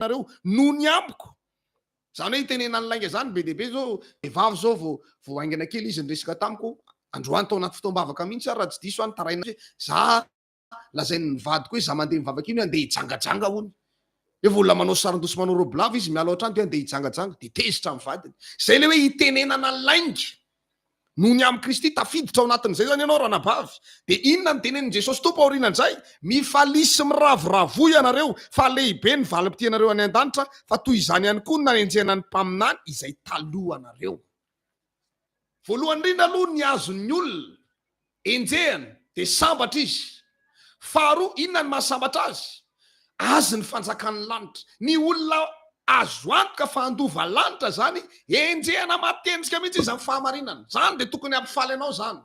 nareo no ny amiko. Zany hoe itenena ny lainga zany be dehibe zao vehivavy zao vao aingana kely izy nyresaka tamiko androany tao anaty fotoam-bavaka mihitsy raha tsy diso any taraina za lazainy nivadiko hoe za mandeha mivavaka iny andeha hijangajanga hony. Eo olona manao saron-doso manao robe lava izy miala ohatrany dia andeha hijangajanga dia tezitra amin'ny vadiny. Zay le hoe itenenana lainga noho ny amin'ny Kristy tafiditra ao anatin'izay zany ianao ranabavy. Dia inona ny tenenin' Jesosy Tompo aorianan'izay? Mifalisy miravoravo ianareo fa lehibe ny valim-potianareo any an-danitra fa toy izany ihany koa nanenjehana ny mpaminany izay talohanareo. Voalohany indrindra aloha ny azon'ny olona enjehany dia sambatra izy. Faharoa, inona ny mahasambatra azy? Azy ny fanjakan'ny lanitra. Ny olona azo antoka fa handova lanitra zany enjehana matenzika mihitsy izy amin'ny fahamarinana. Zany dia tokony hampifaly anao zany.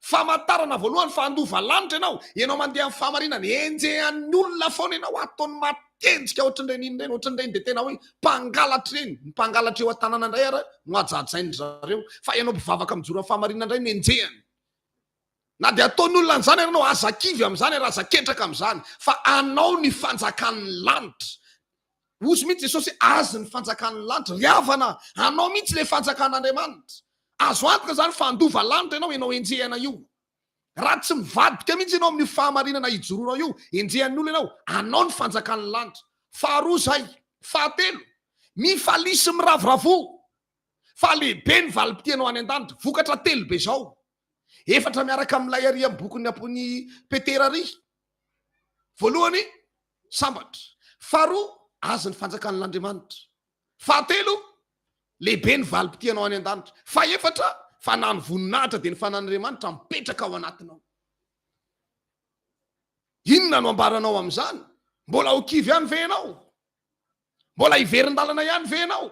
Famantarana voalohany fa handova lanitra ianao mandeha amin'ny fahamarinana. Enjehan'ny olona foana ianao ataony matenzika ohatran'ireny inona ireny, ohatran'ireny dia tena hoe mpangalatra ireny. Ny mpangalatra eo an-tanàna indray ara no ajajainy zareo. Fa ianao mpivavaka mijoro amin'ny fahamarinana indray no enjehany. Na dia ataony olona an'izany ianao azakivy amin'izany ary azaketraka amin'izany. Fa anao ny fanjakan'ny lanitra. Ozy mihitsy Jesosy azy ny fanjakan'ny lanitra. Riavana, anao mihitsy le fanjakan'Andriamanitra. Azo antoka zany fa handova lanitra ianao enjehana io. Raha tsy mivadika mihitsy ianao amin'ny fahamarinana hijoroanao io, enjehan'ny olona anao ny fanjakan'ny lanitra. Faharoa zay, fahatelo, mifalisy miravoravo. Fa lehibe ny valim-potianao any an-danitra, vokatra telo be zao. Efatra miaraka amin'ilay ary amin'ny bokin'ny Apony Petera ary. Voalohany, sambatra. Faharoa, azy ny fanjakan'Andriamanitra. Fahatelo, lehibe ny valim-potianao any an-danitra. Faefatra, fa na ny voninahitra dia ny fanan'Andriamanitra mipetraka ao anatinao. Inona no ambaranao amin'izany? Mbola ho kivy ihany ve ianao? Mbola hiverin-dalana ihany ve ianao?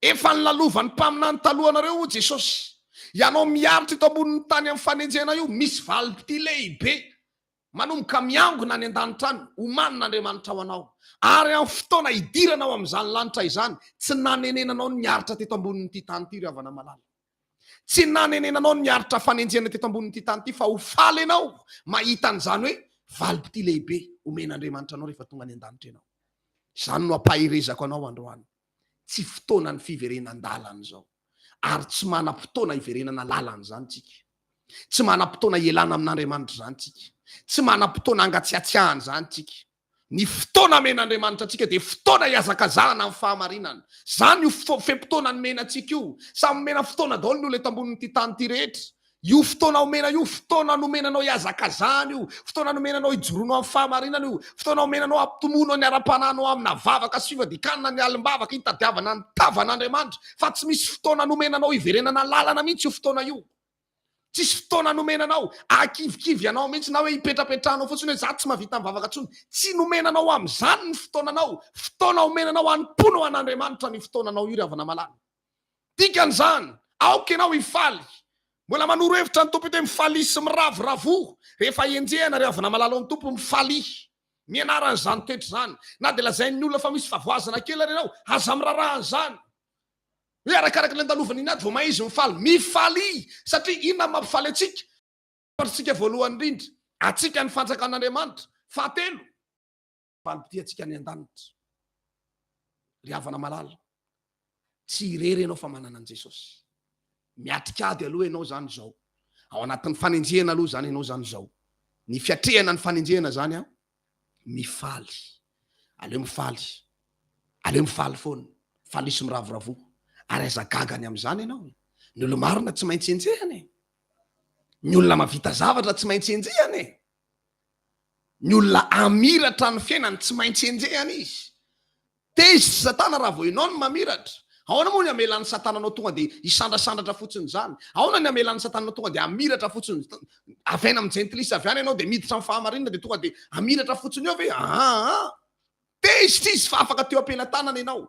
Efa nilalovan'ny mpaminany talohanareo o Jesosy. Ianao miaritra eto ambonin'ny tany amin'ny fanenjehana io, misy valim-potia lehibe manomboka miangona any an-danitra any, omanin'Andriamanitra ao anao. Ary amin'ny fotoana hidiranao amin'izany lanitra izany, tsy nanenenanao ny miaritra teto ambonin'ity tany ity ravana malala. Tsy nanenenanao ny miaritra fanenjehana teto ambonin'ity tany ity, fa ho faly ianao mahita an'izany hoe valim-potia lehibe omen'Andriamanitra anao rehefa tonga any an-danitra ianao. Izany no ampahirezako anao androany. Tsy fotoana ny fiverenan-dalana izao. Ary tsy manam-potoana hiverenana lalana zany tsika. Tsy manam-potoana hielana amin'Andriamanitra zany tsika. Tsy manam-potoana angatsiatsiahana zany tsika. Ny fotoana men'Andriamanitra tsika dia fotoana hiazakazahana amin'ny fahamarinana. Zany io fe-potoana ny menantsika io. Samy mena fotoana daholo ny olona eto ambonin'ity tany ity rehetra. Io fotoana omena io, fotoana nomenanao hiazakazahana io, fotoana nomenanao hijoroanao amin'ny fahamarinana io, fotoana omenanao hampitomonao ny ara-pananao amina vavaka sy fivadikanana ny alim-bavaka hitadiavana ny tavan'Andriamanitra. Fa tsy misy fotoana nomenanao hiverenana lalana mihitsy io fotoana io. Tsisy fotoana nomenanao akivikivy ianao mihitsy na hoe hipetrapetrahanao fotsiny hoe za tsy mahavita mivavaka tsony. Tsy nomenanao amin'izany ny fotoananao. Fotoana omenanao hanompono an'Andriamanitra ny fotoananao io ravana malala. Dikan'izany, aoka ianao hifaly. Mbola manoro hevitra ny tompo hoe mifalisy miravoravo. Rehefa enjehana ravana malala ny tompo mifaly. Mianaran'izany toetra zany. Na dia lazain'ny olona fa misy favoazana kely ary ianao, aza mirarahan'izany. Hoe arakaraka ilay andalovany iny ady vao maha izy mifaly. Mifaly satria inona mampifaly atsika? Atsika voalohany indrindra, atsika ny fanjakan'Andriamanitra. Fahatelo, valim-potia atsika any an-danitra. Riavana malala. Tsy irery ianao fa manana an Jesosy. Miatrikady aloha ianao zany zao. Ao anatin'ny fanenjehana aloha zany ianao zany zao. Ny fiatrehana ny fanenjehana zany mifaly. Aleo mifaly. Aleo mifaly foana. Falisy miravoravo. Ary azagagany amin'izany ianao. Ny olona marina tsy maintsy enjehany. Ny olona mavita zavatra tsy maintsy enjehany. Ny olona amiratra ny fiainany tsy maintsy enjehany izy. Tezitra Satana raha vao ianao no mamiratra. Ahoana moa ny amelan'ny Satananao tonga dia hisandrasandratra fotsiny zany? Ahoana ny amelan'ny Satananao tonga dia amiratra fotsiny? Avy any amin'ny jentilisa avy any ianao dia miditra amin'ny fahamarinana dia tonga dia amiratra fotsiny eo ve? Tezitra izy fa afaka teo am-pelantanana ianao.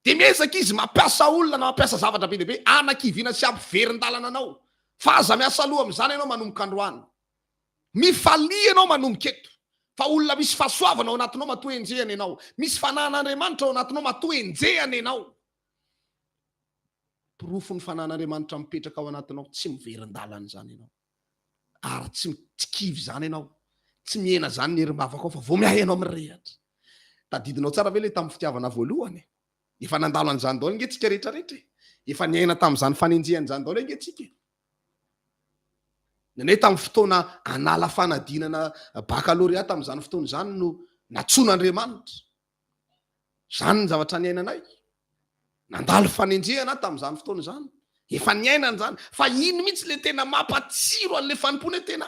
Dia miezaka izy mampiasa olona na mampiasa zavatra be dehibe anakiviana sy ampiverin-dalana anao. Fa aza miasa aloha amin'izany ianao manomboka androany. Mifalia ianao manomboka eto. Fa olona misy fahasoavana ao anatinao matoa enjehana ianao. Misy fanan'Andriamanitra ao anatinao matoa enjehana ianao. Pirofo ny fanan'Andriamanitra mipetraka ao anatinao, tsy miverin-dalana zany ianao. Ary tsy kivy zany ianao. Tsy mihena zany ny herim-bavaka ao fa vao miahy ianao mirehatra. tadidinao tsara ve le tamin'ny fitiavana voalohany efa nandalo an'izany daholo nge tsika rehetrarehetra efa niaina tamin'izany fanenjehan'izany daholo nge tsika nene tamin'ny fotoana anala fanadinana bakalorea tamin'izany fotoana izany no natsoan'Andriamanitra zany ny zavatra niainanay nandalo fanenjehana tamin'izany fotoana izany efa niainana zany fa iny mihitsy le tena mampatsiro an'le fanompona tena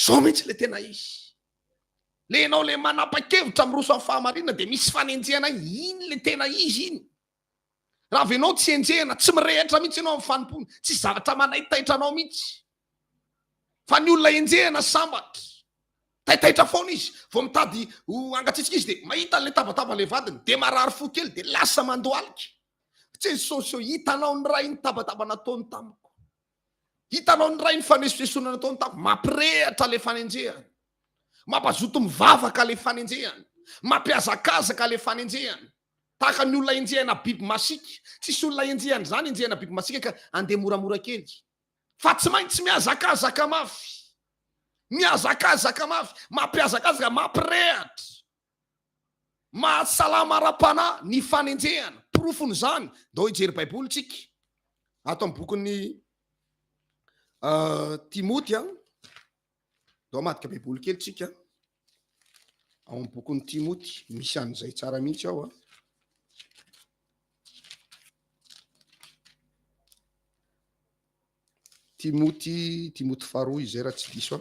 zao mihitsy le tena izy le enao le manapa-kevitra ami'roso amin'ny fahamarinana de misy fanenjehana iny le tena izy iny raha venao tsy enjehana tsy mirehitra mihitsy ianao amin'ny fanompona tsy zavatra manaitaitra anao mihitsy fa ny olona enjehana sambatra taitaitra foana izy vao mitady angatsitsika izy de mahita le tabataba le vadiny de marary fo kely de lasa mandoalika jesosy hitanao ny ray ny tabataba nataony tamiko hitanao ny ray ny fanesofesona nataony tamiko mampirehatra le fanenjehana mampazoto mivavaka le fanenjehana mampiazakazaka le fanenjehana tahaka ny olona enjehana biby masika tsisy olona enjehana zany enjehana biby masika ka andeha moramora kely fa tsy maintsy miazakazaka mafy miazakazaka mafy mampiazakazaka mampirehatra mahasalama ara-pana ny fanenjehana profony zany dao hijery baiboly tsika ato amin'ny bokin'ny Timoty dao madika baiboly kely tsika ao amin'ny bokin'ny Timoty misy an'izay tsara mihitsy ao Timoty faharoa izay raha tsy diso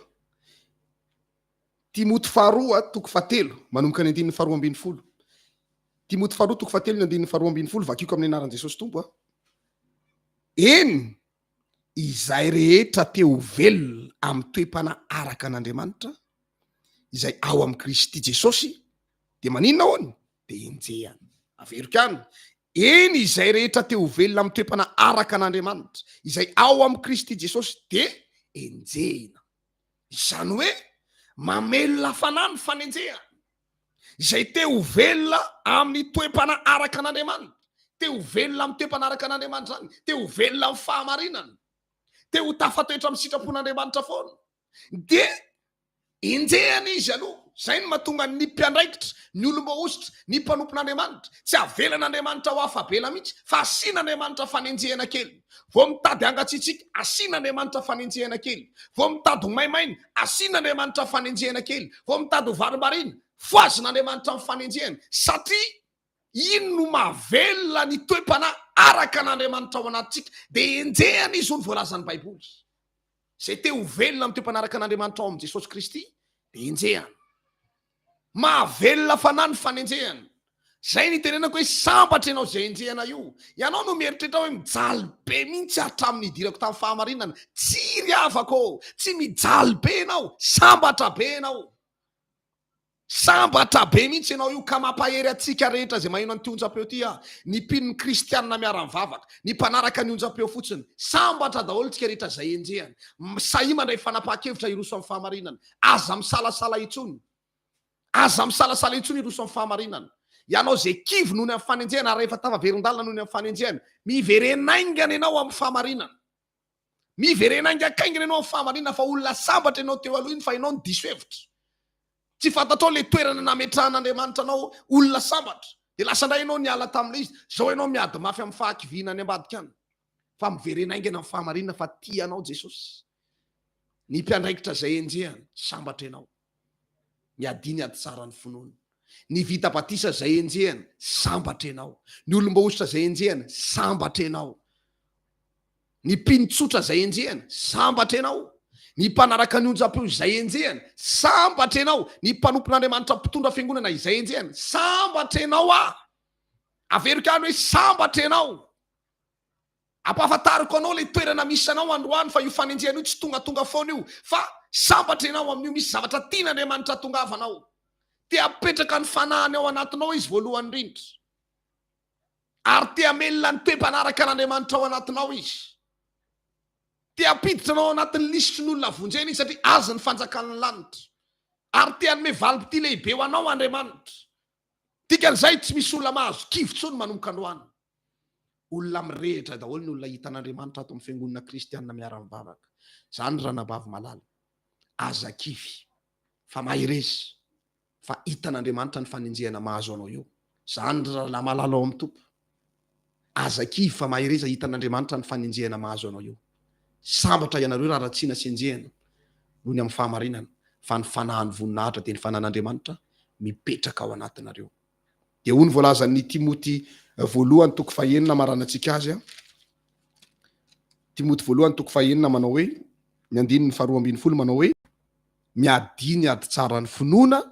Timoty faharoa toko fahatelo manomboka ny andininy faharoa ambin'ny folo Timoty faharoa toko fahatelo ny andininy faharoa ambin'ny folo vakiko amin'ny anaran'i Jesosy tompo eny izay rehetra teo velona amin'ny toe-pana araka an'Andriamanitra izay ao amin'ny Kristy Jesosy de maninona hoany de enjehana averikany eny izay rehetra teo velona amin'ny toe-pana araka an'Andriamanitra izay ao amin'ny Kristy Jesosy de enjehana izany hoe mamelona fanany fanenjehana izay teo velona amin'ny toe-pana araka an'Andriamanitra teo velona amin'ny toe-pana araka an'Andriamanitra zany teo velona amin'ny fahamarinana teo tafatoetra amin'ny sitrapon'Andriamanitra foana de enjehana izy aloha zay no mahatonga ny mpiandraikitra ny olom-baositra ny mpanompon'Andriamanitra tsy avelan'Andriamanitra ho afabela mihitsy fa asian'Andriamanitra fanenjehana kely vao mitady angatsitsika asian'Andriamanitra fanenjehana kely vao mitady ho maimaina asian'Andriamanitra fanenjehana kely vao mitady ho varimarina foazon'Andriamanitra amin'ny fanenjehana satria iny no mahavelona ny toe-pana araka an'Andriamanitra ao anatsika de enjehana izy ho ny voalazan'ny baiboly zay teo velona amin'ny toe-pana araka an'Andriamanitra ao amin'i Jesosy Kristy de enjehana mahavelona fanany fanenjehana zay ny tenenako hoe sambatra ianao zay enjehana io ianao no mieritreritra hoe mijaly be mihitsy hatramin'ny idirako tamin'ny fahamarinana tsy ry afako tsy mijaly be ianao sambatra be ianao sambatra be mihitsy ianao io ka mampahery atsika rehetra zay maheno an'ity onjam-peo ty ny mpinony kristianina miara-mivavaka ny mpanaraka ny onjam-peo fotsiny sambatra daholo tsika rehetra zay enjehana sahi mandray fanapaha-kevitra iroso amin'ny fahamarinana aza misalasala itsony iroso amin'ny fahamarinana ianao zay kivy nohony amin'ny fanenjehana rehefa tavaverin-dalina nohony amin'ny fanenjehana miverenaingana ianao amin'ny fahamarinana miverenaingakaingana ianao amin'ny fahamarinana fa olona sambatra ianao teo aloha iny fa ianao ny diso hevitra tsy fantatrao le toerana nametrahan'Andriamanitra anao olona sambatra de lasa ndray ianao niala tam'le izy zao ianao miady mafy amin'ny fahakivina any ambadika any fa miverenaingana amin'ny fahamarinana fa tia anao Jesosy ny mpiandraikitra zay enjehana sambatra ianao miadiny ady tsara ny finoana ny vita batisa zay enjehana sambatra ianao ny olom-baositra zay enjehana sambatra ianao ny mpinotsotra zay enjehana sambatra ianao ny mpanaraka ny onjam-peo izay enjehana sambatra ianao ny mpanompon'Andriamanitra mpitondra fiangonana izay enjehana sambatra ianao averikany hoe sambatra ianao ampahafantariko anao le toerana misy anao androany fa io fanenjehana io tsy tongatonga foana io fa sambatra ianao amin'io misy zavatra tian'Andriamanitra tongavanao te apetraka ny fanahany ao anatinao izy voalohany indrindra ary te amelona ny toe-panaraka an'Andriamanitra ao anatinao izy te apiditra anao anatin'ny lisitry ny olona vonjena izy satria azy ny fanjakan'ny lanitra ary te anome valopy lehibe ho anao Andriamanitra dikan'izay tsy misy olona mahazo kivotsony manomboka androany olona mirehitra daholo ny olona hitan'Andriamanitra ato amin'ny fiangonana kristianina miara-mivavaka zany ranabavy malala aza kivy fa maherezy fa hitan'Andriamanitra ny fanenjehana mahazo anao io. Zany raha mahalala ao amin'ny tompo. Aza kivy fa mahireza hitan'Andriamanitra ny fanenjehana mahazo anao io. Sambatra ianareo raha ratsiana senjehana noho ny amin'ny fahamarinana, fa ny fanahan'ny voninahitra dia ny fanan'Andriamanitra mipetraka ao anatinareo. Dia hoy ny voalazan'ny Timoty 1:9 maranantsika azy a. Timoty 1:9 manao hoe, ny 2:12 manao hoe, miadiny ady tsara ny finoana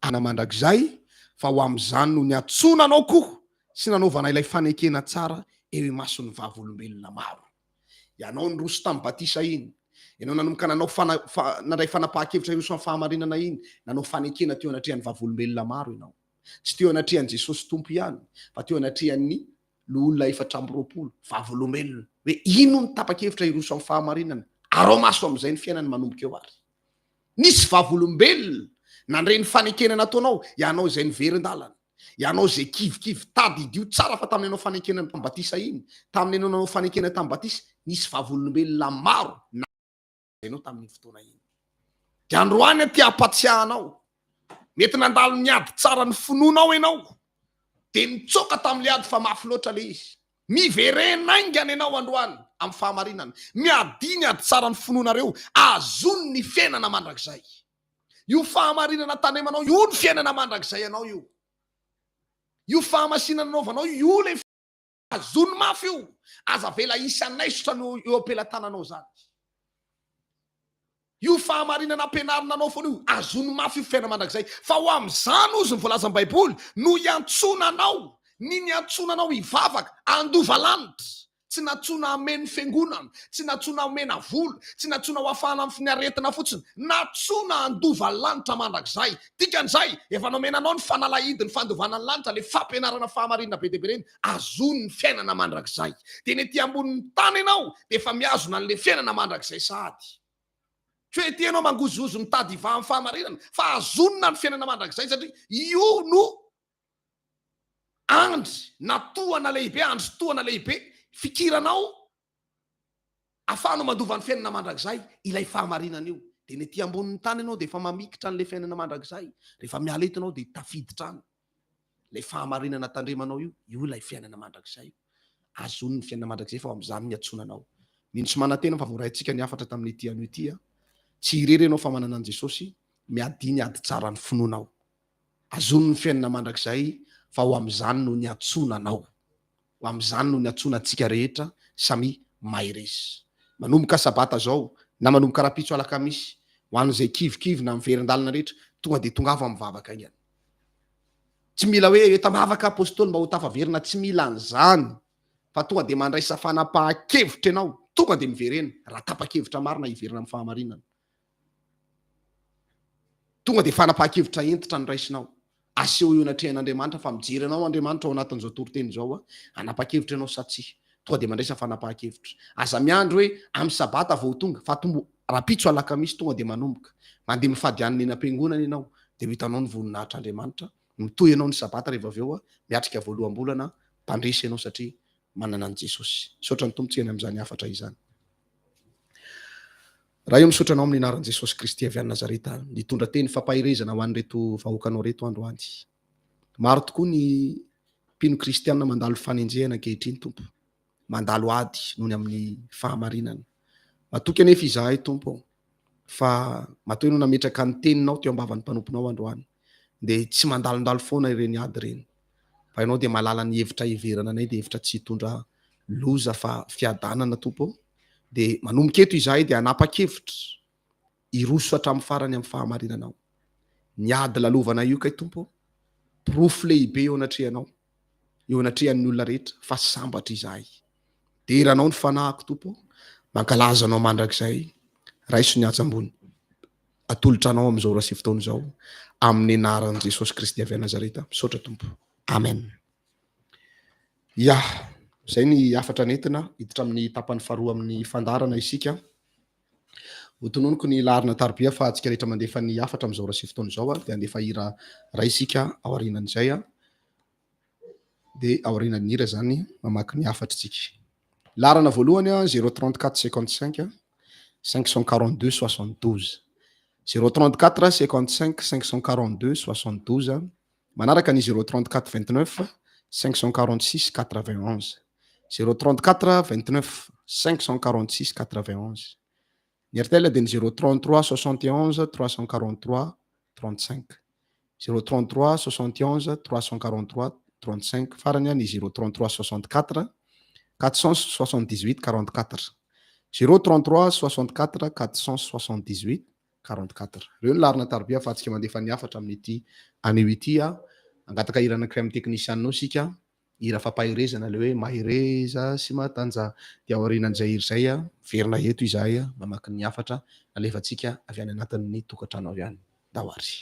ana mandrakizay, fa ho amin'izany no niatsona anao koa sy nanaovana ilay fanekena tsara eo imason'ny vavolombelona maro. Ianao nyroso tamin'ny batisa iny, ianao nanomboka nanao nandray fanapahan-kevitra iroso amin'ny fahamarinana iny, nanao fanekena teo anatrehan'ny vavolombelona maro ianao. Tsy teo anatrehan'i Jesosy tompo ihany, fa teo anatrehan'ny olona 420 vavolombelona. Hoe ino ny tapa-kevitra iroso amin'ny fahamarinana? Arao maso amin'izay ny fiainany manomboka eo ary. Nisy vavolombelona nandre ny fanekena nataonao, ianao izay niverin-dalana. Ianao zay kivikivy tady idio tsara fa tamin'ny anao fanekena tamin'ny batisa iny, tamin'ny anao nanao fanekena tamin'ny batisa, nisy vavolombelona maro na ianao tamin'ny fotoana iny. Dia androany aty ampatsiahanao. Mety nandalo niady tsara ny finoanao ianao, dia nitsoka tamin'ilay ady fa mafy loatra le izy. Miverenaingana ianao androany amin'ny fahamarinana. Miadiny ady tsara ny finoanareo, azony ny fiainana mandrakizay. Io fahamarinana tanemanao, io ny fiainana mandrakizay ianao io. Io fahamasinana anaovanao, io le azony mafy io. Aza vela isy anaisotra no eo ampelantananao zany. Io fahamarinana ampianarina anao foana io, azony mafy io fiainana mandrakizay. Fa ho amin'izany ozy ny voalazan'ny Baiboly, no iantsonanao, ny antsonanao hivavaka, andova lanitra. Tsy natsona ameny fiangonana, tsy natsona amena volo, tsy natsona ho afahana amin'ny finaretina fotsiny, natsona andova lanitra mandrakizay. Dikan'izay, efa nomenanao ny fanalahidy ny fandovana ny lanitra, le fampianarana fahamarinana be dia be reny, azony ny fiainana mandrakizay. Dia ny ety ambonin'ny tany ianao, dia efa miazona an'le fiainana mandrakizay sahady. Tsy hoe ety ianao mangozozo mitady hivaha amin'ny fahamarinana, fa azonina ny fiainana mandrakizay satria io no andry natoana lehibe, andry toana lehibe fikiranao afahanao mandova ny fiainana mandrakizay ilay fahamarinana io. Dia ny ety ambonin'ny tany ianao dia efa mamikitra an'ilay fiainana mandrakizay. Rehefa miala eto ianao dia tafiditra any. Ilay fahamarinana tandremanao io ilay fiainana mandrakizay. Azony ny fiainana mandrakizay fa amin'izany ny atsonanao. Mintsy manantena fa voaraintsika ny afatra tamin'ny ity ano ity a. Tsy irery ianao fa manana an' Jesosy, miadiny ady tsara ny finoanao. Azony ny fiainana mandrakizay fa ho amin'izany no niatsonanao. Ho amin'izany no niatsona antsika rehetra samy mahireza. Manomboka sabata zao na manomboka rapitso alakamisy, ho an'izay kivikivy na miverin-dalana rehetra, tonga dia tonga avy mivavaka aingana. Tsy mila hoe tamavaka apôstôly mba ho tafaverina, tsy mila an'izany, fa tonga dia mandraisa fanapahan-kevitra ianao, tonga dia miverena raha tapa-kevitra marina hiverina amin'ny fahamarinana. Tonga dia fanapahan-kevitra entitra ny raisinao. Aseho eo anatrehan'Andriamanitra fa mijery anao Andriamanitra ao anatin'izao toriteny zao a, hanapa-kevitra ianao sa tsia. Tonga dia mandraisa fanapahan-kevitra. Aza miandro hoe amin'ny sabata vao tonga, fa tombo rapitso alakamisy tonga dia manomboka. Mandeha mifady an'ny eny am-piangonana ianao, dia ho hitanao ny voninahitr'Andriamanitra. Mitohy ianao ny sabata rehefa avy eo a, miatrika voaloham-bolana, mpandresy ianao satria manana an' Jesosy. Saotra ny tompontsika eny amin'izany afatra izany. Raha io misaotra anao amin'ny anaran'i Jesosy Kristy avy any Nazareta, nitondra teny fampahirezana ho an'ireto vahoakanao reto androany. Maro tokoa ny mpino kristianina mandalo fanenjehana ankehitriny tompo, mandalo ady noho ny amin'ny fahamarinana. Matoky anefa izahay tompo, fa matoy no nametraka ny teninao teo ambavan'ny mpanomponao androany, dia tsy mandalondalo foana ireny ady ireny, fa ianao dia malala ny hevitra hiverana anay, dia hevitra tsy hitondra loza fa fiadanana tompo. Dia manomboka eto izahay dia hanapa-kevitra iroso hatramin'ny farany amin'ny fahamarinanao. Ny ady lalovana io kay tompo, profo lehibe eo anatrehanao, eo anatrehan'ny olona rehetra, fa sambatra izahay. Deranao ny fanahiko tompo, mankalaza anao mandrakizay, raiso ny atsambony. Atolotra anao amin'izao ora sy fotoana izao, amin'ny anaran'i Jesosy Kristy avy Nazareta. Misaotra tompo. Amen. Ya, izay ny afatra nentina hiditra amin'ny tapany faharoa amin'ny fandarana isika. Hotononoko ny laharana tarobia fa antsika rehetra mandefa ny afatra amin'izao ora sy fotoana izao dia andefa hira ray isika ao aorianan'izay a. Dia ao aorianan'ny hira zany mamaky ny afatra isika. Laharana voalohany a 034 55 542 72 034 55 542 72 manaraka ny 034 29 546 91 034 29 546 91 ny artela dia ny 033 71 343 35 033 71 343 35 farany ny 033 64 478 44 033 64 478 44 reo ny larina tarbia afahantsika mandefa ny afatra amin'ity aneo ity angataka hira anankiray amin'ny teknisianao sika hira fampahirezana le hoe mahireza sy matanja dia aorinan'izay hira zay verina eto izahay mamaky ny afatra alefantsika avy any anatin'ny tokantrano avy any dahoary